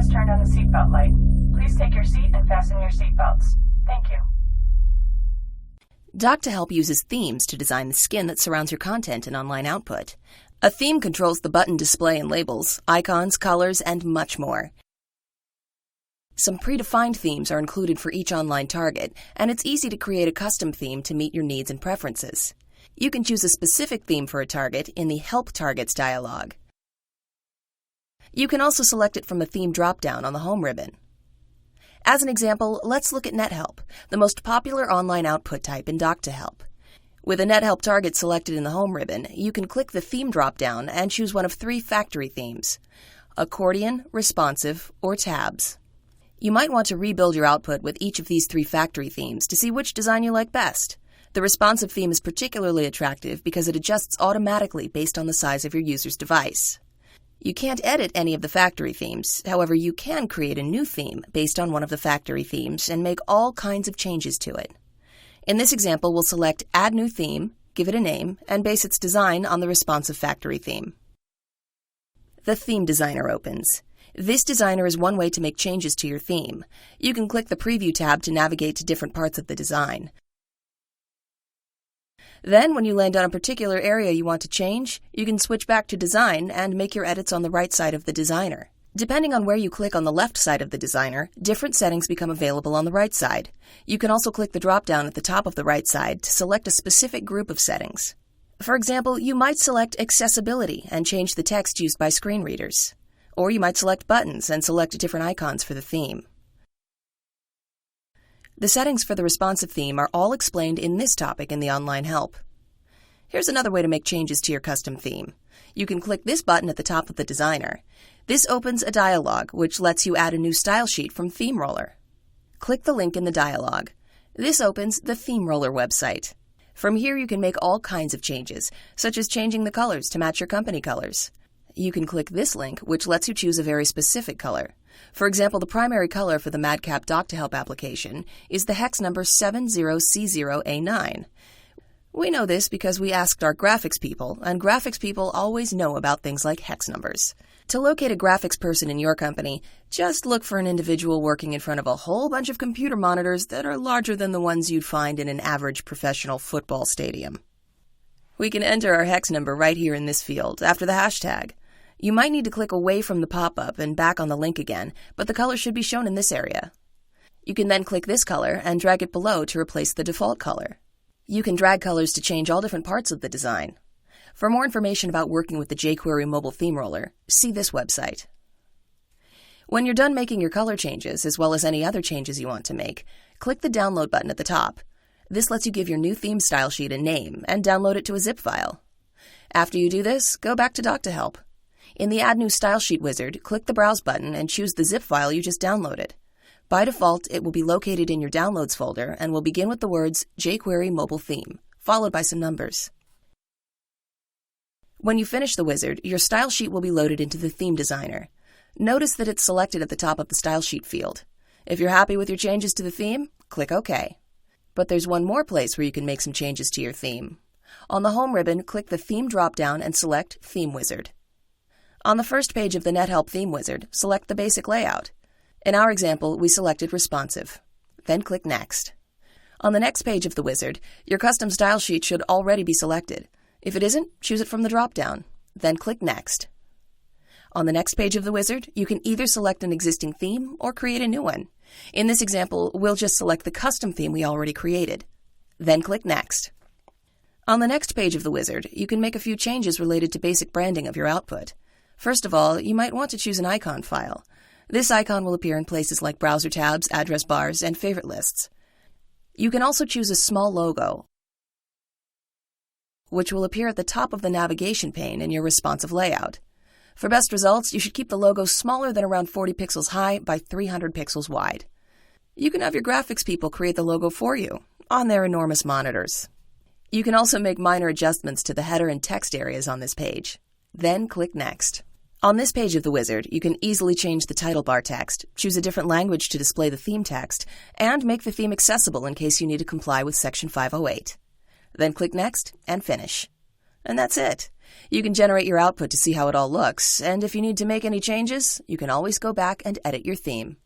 has turned on the seatbelt light. Please take your seat and fasten your seatbelts. Thank you. Doc2Help uses themes to design the skin that surrounds your content and online output. A theme controls the button display and labels, icons, colors, and much more. Some predefined themes are included for each online target, and it's easy to create a custom theme to meet your needs and preferences. You can choose a specific theme for a target in the Help Targets dialog. You can also select it from a theme drop-down on the home ribbon. As an example, let's look at NetHelp, the most popular online output type in Doc2Help. With a NetHelp target selected in the home ribbon, you can click the theme drop-down and choose one of 3 factory themes: accordion, responsive, or tabs. You might want to rebuild your output with each of these 3 factory themes to see which design you like best. The responsive theme is particularly attractive because it adjusts automatically based on the size of your user's device. You can't edit any of the factory themes, however, you can create a new theme based on one of the factory themes and make all kinds of changes to it. In this example, we'll select Add New Theme, give it a name, and base its design on the responsive factory theme. The Theme Designer opens. This designer is one way to make changes to your theme. You can click the Preview tab to navigate to different parts of the design. Then, when you land on a particular area you want to change, you can switch back to Design and make your edits on the right side of the designer. Depending on where you click on the left side of the designer, different settings become available on the right side. You can also click the drop-down at the top of the right side to select a specific group of settings. For example, you might select Accessibility and change the text used by screen readers. Or you might select Buttons and select different icons for the theme. The settings for the responsive theme are all explained in this topic in the online help. Here's another way to make changes to your custom theme. You can click this button at the top of the designer. This opens a dialog which lets you add a new style sheet from Theme Roller. Click the link in the dialog. This opens the Theme Roller website. From here you can make all kinds of changes, such as changing the colors to match your company colors. You can click this link, which lets you choose a very specific color. For example, the primary color for the MadCap Doc2Help application is the hex number 70C0A9. We know this because we asked our graphics people, and graphics people always know about things like hex numbers. To locate a graphics person in your company, just look for an individual working in front of a whole bunch of computer monitors that are larger than the ones you'd find in an average professional football stadium. We can enter our hex number right here in this field, after the hashtag. You might need to click away from the pop-up and back on the link again, but the color should be shown in this area. You can then click this color and drag it below to replace the default color. You can drag colors to change all different parts of the design. For more information about working with the jQuery mobile theme roller, see this website. When you're done making your color changes, as well as any other changes you want to make, click the Download button at the top. This lets you give your new theme style sheet a name and download it to a zip file. After you do this, go back to Doc2Help. In the Add New Style Sheet wizard, click the Browse button and choose the zip file you just downloaded. By default, it will be located in your Downloads folder and will begin with the words jQuery Mobile Theme, followed by some numbers. When you finish the wizard, your style sheet will be loaded into the Theme Designer. Notice that it's selected at the top of the Style Sheet field. If you're happy with your changes to the theme, click OK. But there's one more place where you can make some changes to your theme. On the Home ribbon, click the Theme drop-down and select Theme Wizard. On the first page of the NetHelp Theme Wizard, select the basic layout. In our example, we selected Responsive. Then click Next. On the next page of the wizard, your custom style sheet should already be selected. If it isn't, choose it from the drop-down. Then click Next. On the next page of the wizard, you can either select an existing theme or create a new one. In this example, we'll just select the custom theme we already created. Then click Next. On the next page of the wizard, you can make a few changes related to basic branding of your output. First of all, you might want to choose an icon file. This icon will appear in places like browser tabs, address bars, and favorite lists. You can also choose a small logo, which will appear at the top of the navigation pane in your responsive layout. For best results, you should keep the logo smaller than around 40 pixels high by 300 pixels wide. You can have your graphics people create the logo for you on their enormous monitors. You can also make minor adjustments to the header and text areas on this page. Then click Next. On this page of the wizard, you can easily change the title bar text, choose a different language to display the theme text, and make the theme accessible in case you need to comply with Section 508. Then click Next and Finish. And that's it. You can generate your output to see how it all looks, and if you need to make any changes, you can always go back and edit your theme.